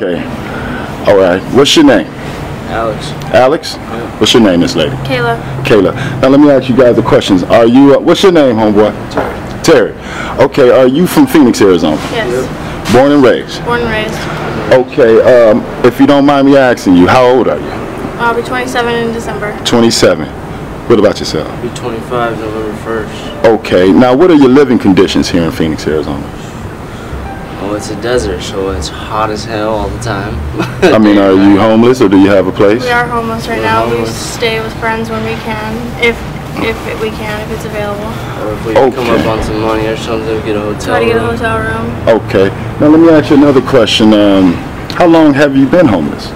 Okay. All right. What's your name? Alex. Alex? Yeah. What's your name, Miss Lady? Kayla. Kayla. Now let me ask you guys the questions. Are you, what's your name, homeboy? Terry. Terry. Okay, are you from Phoenix, Arizona? Yes. Yep. Born and raised? Born and raised. Okay, if you don't mind me asking you, how old are you? I'll be 27 in December. 27. What about yourself? I'll be 25 November 1st. Okay, now what are your living conditions here in Phoenix, Arizona? Oh, it's a desert, so it's hot as hell all the time. I mean, are you homeless or do you have a place? We are homeless right We're now. homeless. We stay with friends when we can, if we can, if it's available. Or if we come up on some money or something, we get a hotel Try to get a room. hotel room. Okay. Now let me ask you another question. How long have you been homeless?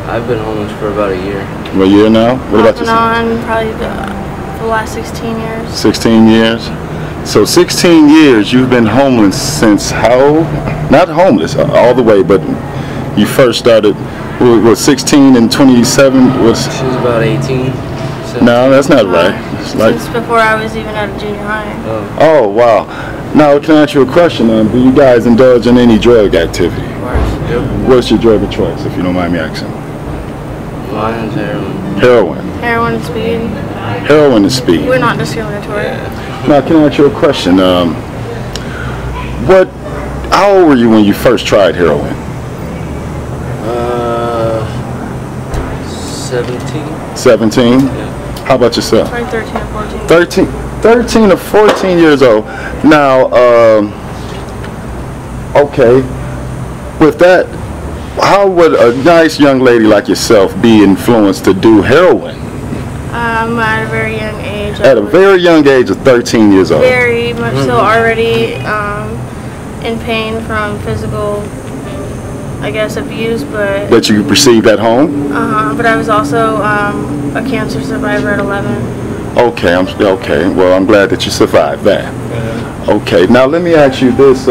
I've been homeless for about a year. A year now? What about Off and yourself? on, probably the last 16 years. 16 years? So 16 years you've been homeless since how? Not homeless all the way, but you first started, was 16 and 27? She was about 18. No, that's not right. It's like, Since before I was even out of junior high. oh, wow. Now, can I ask you a question? Do you guys indulge in any drug activity? Of course. Yep. What's your drug of choice, if you don't mind me asking? Mine's heroin. Heroin. Heroin and speed. Heroin and speed. We're not discriminatory. Now, can I ask you a question? How old were you when you first tried heroin? 17. 17? Yeah. How about yourself? Probably 13 or 14. 13 or 14 years old. Now, okay, with that, how would a nice young lady like yourself be influenced to do heroin? At a very young age. At a very young age of 13 years old. Very much so, already in pain from physical, I guess, abuse, but That you received at home? but I was also a cancer survivor at 11. Okay, okay. Well, I'm glad that you survived that. Okay. Now let me ask you this: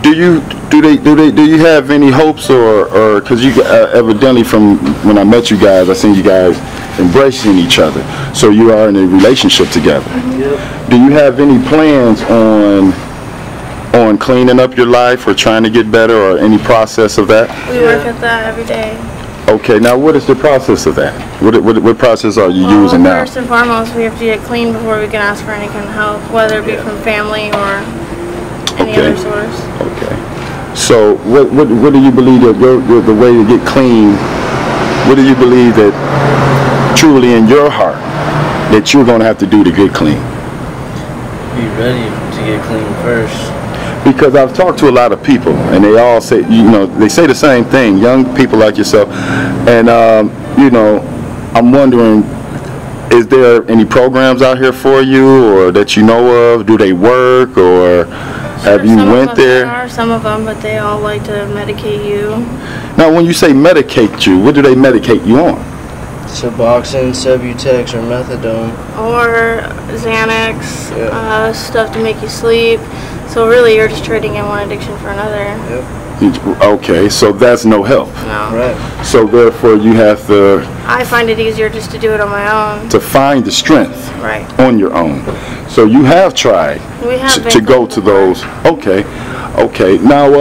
do you have any hopes, or because you evidently from when I met you guys, I seen you guys embracing each other, so you are in a relationship together. Yep. Do you have any plans on cleaning up your life or trying to get better, or any process of that? We work at that every day. Okay. Now, what is the process of that? What process are you using now? First and foremost, we have to get clean before we can ask for any kind of help, whether it be from family or any Okay. other source. Okay. So what do you believe that the way to get clean, what do you believe that truly in your heart that you're going to have to do to get clean? Be ready to get clean first. Because I've talked to a lot of people and they all say, they say the same thing, young people like yourself, and I'm wondering, is there any programs out here for you or that you know of? Do they work, or have you went there? There are some of them, but they all like to medicate you. Now, when you say medicate you, what do they medicate you on? Suboxone, Subutex, or methadone. Or Xanax, Yeah. stuff to make you sleep. So really, you're just trading in one addiction for another. Yep. Okay, so that's no help. No. Right. So therefore, you have to I find it easier just to do it on my own. find the strength Right. on your own. So you have tried We have to go to those. Okay, okay. Now,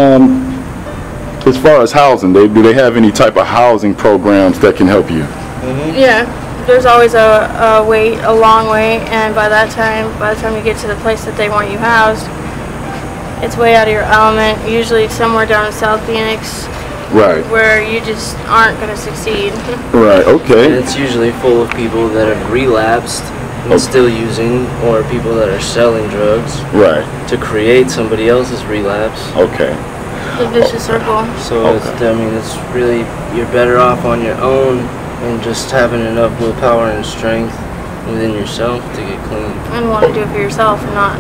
as far as housing, do they have any type of housing programs that can help you? Yeah. There's always a wait, a long wait, and by the time you get to the place that they want you housed, it's way out of your element. Usually somewhere down in South Phoenix, Right. where you just aren't going to succeed. Right. And Okay. it's usually full of people that have relapsed and still using, or people that are selling drugs Right. to create somebody else's relapse. Okay. The vicious circle. So it's really, you're better off on your own and just having enough willpower and strength within yourself to get clean. And want to do it for yourself, and not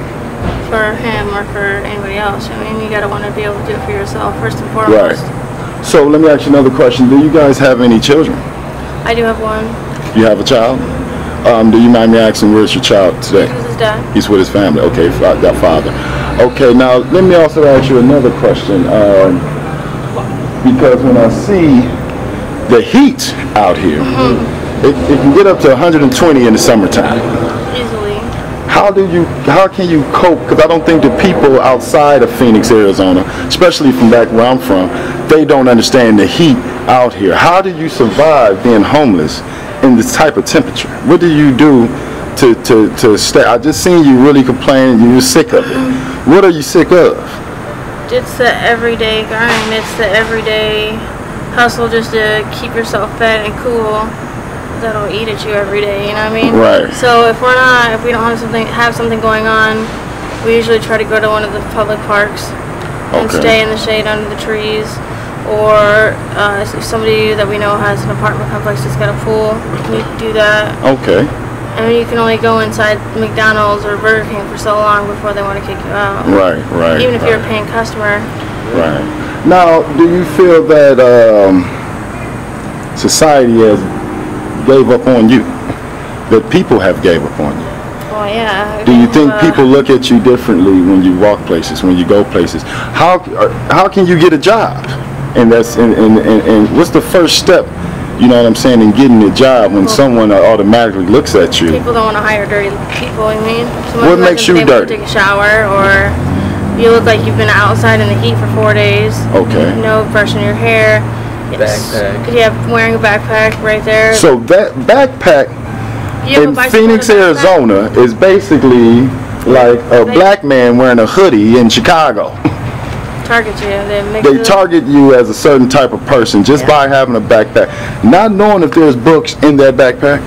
for him or for anybody else. I mean, you gotta want to be able to do it for yourself first and foremost. Right. So let me ask you another question. Do you guys have any children? I do have one. You have a child? Do you mind me asking, where's your child today? This is his dad. He's with his family. Okay, that father. Okay, now let me also ask you another question. Because when I see the heat out here, it can get up to 120 in the summertime. Easily. How can you cope? Because I don't think the people outside of Phoenix, Arizona, especially from back where I'm from, they don't understand the heat out here. How do you survive being homeless in this type of temperature? What do you do to stay? I just seen you really complaining. You were sick of it. What are you sick of? It's the everyday grind. It's the everyday hustle just to keep yourself fed and cool. That'll eat at you every day, you know what I mean? Right. So if we don't have something going on, we usually try to go to one of the public parks and stay in the shade under the trees. Or if somebody that we know has an apartment complex that's got a pool, we do that. Okay. I mean, you can only go inside McDonald's or Burger King for so long before they want to kick you out. Right, right. Even if you're a paying customer. Right. Now, do you feel that society has gave up on you? That people have gave up on you? Oh yeah. Do you think people look at you differently when you walk places, when you go places? How can you get a job? And what's the first step? You know what I'm saying, in getting a job when someone automatically looks at you? People don't want to hire dirty people, I mean. What makes you dirty? Take a shower, or you look like you've been outside in the heat for 4 days. Okay. No brushing your hair. Backpack. Yeah, wearing a backpack right there. So that backpack in Phoenix, Arizona is basically like a black man wearing a hoodie in Chicago. Target you. They target you as a certain type of person just by having a backpack, not knowing if there's books in that backpack.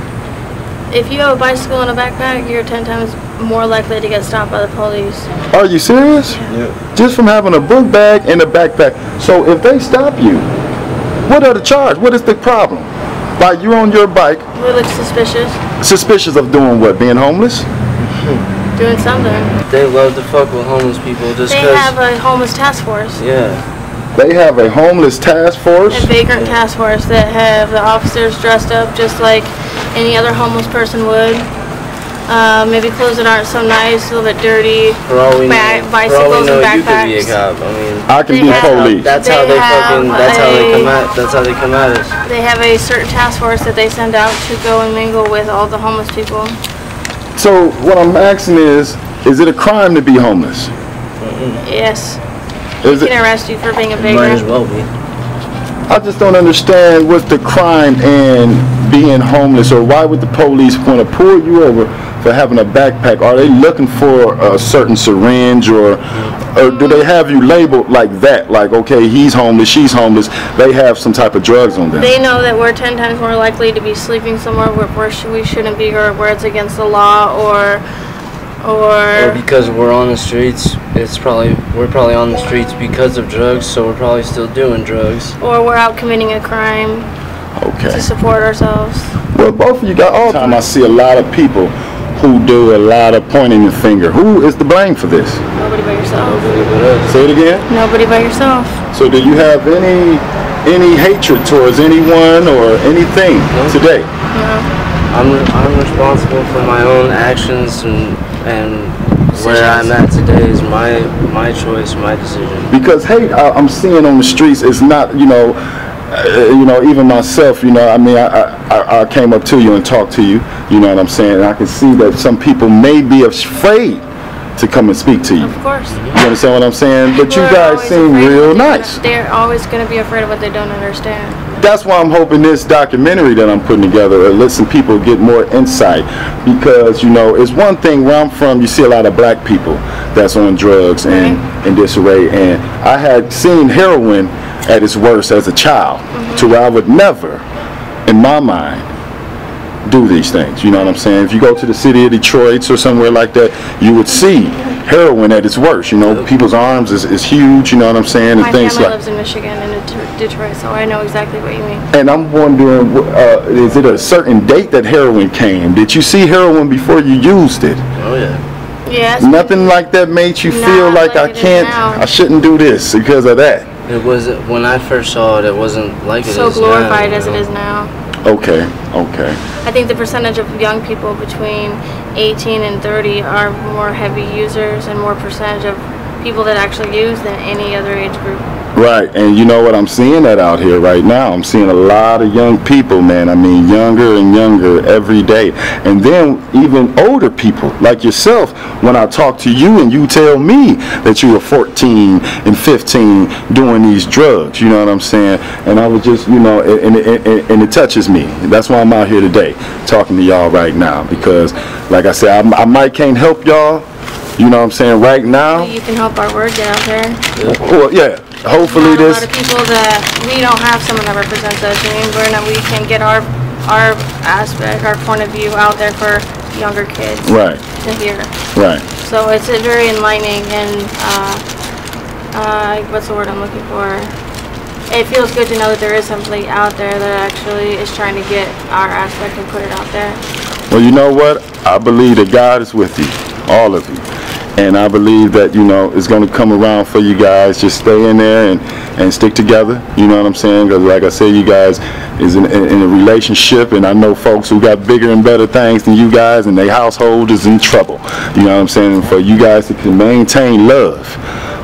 If you have a bicycle in a backpack, you're 10 times more likely to get stopped by the police. Are you serious? Yeah. Just from having a book bag and a backpack. So if they stop you, what are the charges? What is the problem? Like, you're on your bike. We look suspicious. Suspicious of doing what? Being homeless? Doing something. They love to fuck with homeless people just because. They have a homeless task force. Yeah. They have a homeless task force? A vagrant task force that have the officers dressed up just like any other homeless person would. Maybe clothes that aren't so nice, a little bit dirty. Bicycles and backpacks. You could be a cop. I mean, I can be police. That's how they come at us. They have a certain task force that they send out to go and mingle with all the homeless people. So what I'm asking is it a crime to be homeless? Yes. Is They can arrest you for being a Might as vagrant. well be. I just don't understand what's the crime in being homeless, or why would the police want to pull you over for having a backpack? Are they looking for a certain syringe, or do they have you labeled like that? Like, okay, he's homeless, she's homeless, they have some type of drugs on them. They know that we're 10 times more likely to be sleeping somewhere where we shouldn't be, or where it's against the law, or because we're on the streets. We're probably on the streets because of drugs, so we're probably still doing drugs. Or we're out committing a crime to support ourselves. Well, both of you got all the time. I see a lot of people who do a lot of pointing the finger. Who is to blame for this? Nobody but yourself. Nobody but us. Say it again. Nobody but yourself. So do you have any hatred towards anyone or anything today? No. I'm responsible for my own actions, and where I'm at today is my choice, my decision. Because hate I'm seeing on the streets is not, even myself, I mean, I came up to you and talked to you, you know what I'm saying? And I can see that some people may be afraid to come and speak to you. Of course. You understand what I'm saying? But you guys seem real nice. They're always going to be afraid of what they don't understand. That's why I'm hoping this documentary that I'm putting together lets some people get more insight, because it's one thing where I'm from, you see a lot of black people that's on drugs and in disarray, and I had seen heroin at its worst as a child, to where I would never in my mind do these things. You know what I'm saying? If you go to the city of Detroit or somewhere like that, you would see heroin at its worst. People's arms is huge, you know what I'm saying? My family lives in Michigan and Detroit, so I know exactly what you mean. And I'm wondering, is it a certain date that heroin came? Did you see heroin before you used it? Oh yeah. Yes. Nothing like that made you feel like I shouldn't do this because of that? It wasn't, when I first saw it, it wasn't like it is now. So glorified as it is now. Okay. I think the percentage of young people between 18 and 30 are more heavy users, and more percentage of people that actually use than any other age group. Right, and you know what, I'm seeing that out here right now. I'm seeing a lot of young people, man. I mean, younger and younger every day. And then even older people like yourself, when I talk to you and you tell me that you were 14 and 15 doing these drugs, you know what I'm saying? And I was just, you know, and it touches me. That's why I'm out here today talking to y'all right now, because like I said, I might can't help y'all, you know what I'm saying, right now. You can help our word get out there. Well, yeah. Hopefully Not this. a lot of people that we don't have someone that represents us. I mean, we can get our aspect, our point of view out there for younger kids. Right. To hear. Right. So it's very enlightening, and what's the word I'm looking for? It feels good to know that there is somebody out there that actually is trying to get our aspect and put it out there. Well, you know what? I believe that God is with you, all of you. And I believe that, you know, it's going to come around for you guys. Just stay in there and stick together. You know what I'm saying? Because like I said, you guys is in a relationship, and I know folks who got bigger and better things than you guys, and their household is in trouble. You know what I'm saying? And for you guys to maintain love,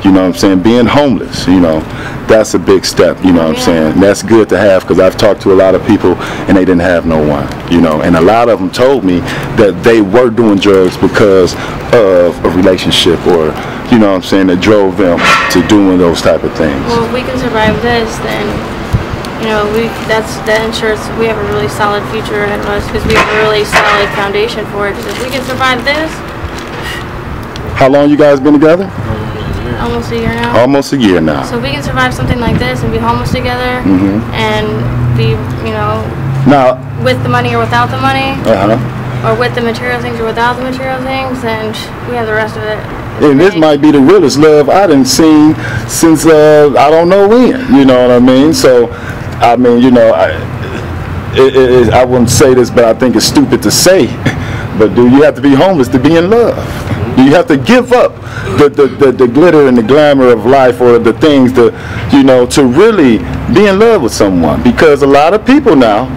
you know what I'm saying, being homeless, you know, that's a big step, you know what I'm saying. That's good to have, because I've talked to a lot of people and they didn't have no one, you know, and a lot of them told me that they were doing drugs because of a relationship, or, you know what I'm saying, that drove them to doing those type of things. Well, if we can survive this, then, you know, that ensures we have a really solid future ahead of us, because we have a really solid foundation for it. Because if we can survive this. How long you guys been together? Almost a year now. Almost a year now. So if we can survive something like this and be homeless together, and be, you know, now, with the money or without the money, uh-huh, or with the material things or without the material things, then we have the rest of it. and this might be the realest love I done seen since I don't know when, you know what I mean? So, I mean, you know, I wouldn't say this, but I think it's stupid to say, but do you have to be homeless to be in love? Do you have to give up the glitter and the glamour of life, or the things that, you know, to really be in love with someone? Because a lot of people now,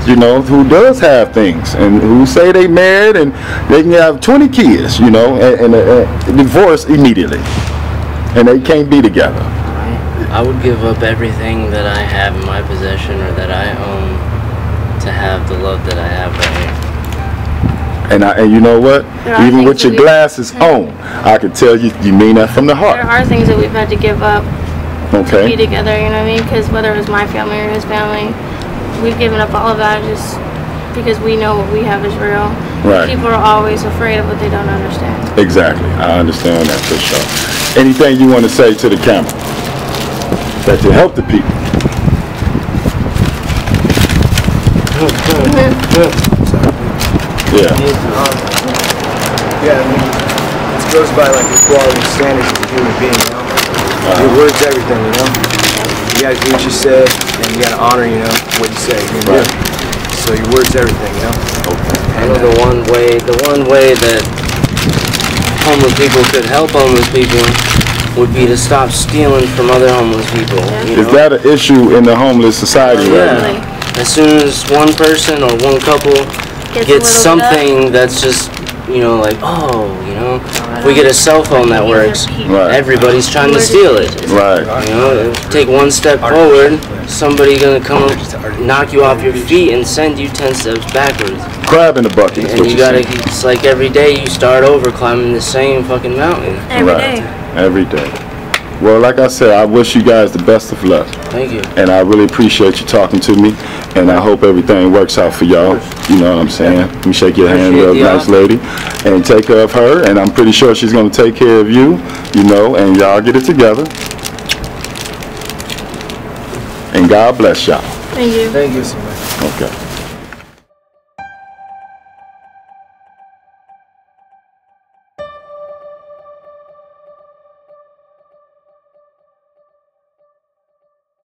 you know, who does have things and who say they married and they can have 20 kids, you know, and divorce immediately, and they can't be together. I would give up everything that I have in my possession or that I own to have the love that I have right here. And you know what? Even with your glasses on, I can tell you mean that from the heart. There are things that we've had to give up to be together, you know what I mean? Because whether it was my family or his family, we've given up all of that just because we know what we have is real. Right. People are always afraid of what they don't understand. Exactly. I understand that for sure. Anything you want to say to the camera that to help the people? Yeah. Yeah, I mean, it goes by like equality standards as a human being, you know? Your word's everything, you know? You gotta do what you say, and you gotta honor, you know, what you say. You know? So your word's everything, you know? I know the one way that homeless people could help homeless people would be to stop stealing from other homeless people. You know? Is that an issue in the homeless society right now? As soon as one person or one couple gets something that's just, you know, like, oh, you know, if we get a cell phone that works, everybody's trying to steal it. Right. You know, take one step forward, somebody gonna come knock you off your feet and send you 10 steps backwards. Crab in the bucket. And you gotta, it's like every day you start over climbing the same fucking mountain. Every day. Every day. Well, like I said, I wish you guys the best of luck. Thank you. And I really appreciate you talking to me, and I hope everything works out for y'all. You know what I'm saying? Let me shake your hand, real nice lady, and take care of her, and I'm pretty sure she's going to take care of you, you know, and y'all get it together. And God bless y'all. Thank you. Thank you so much. Okay.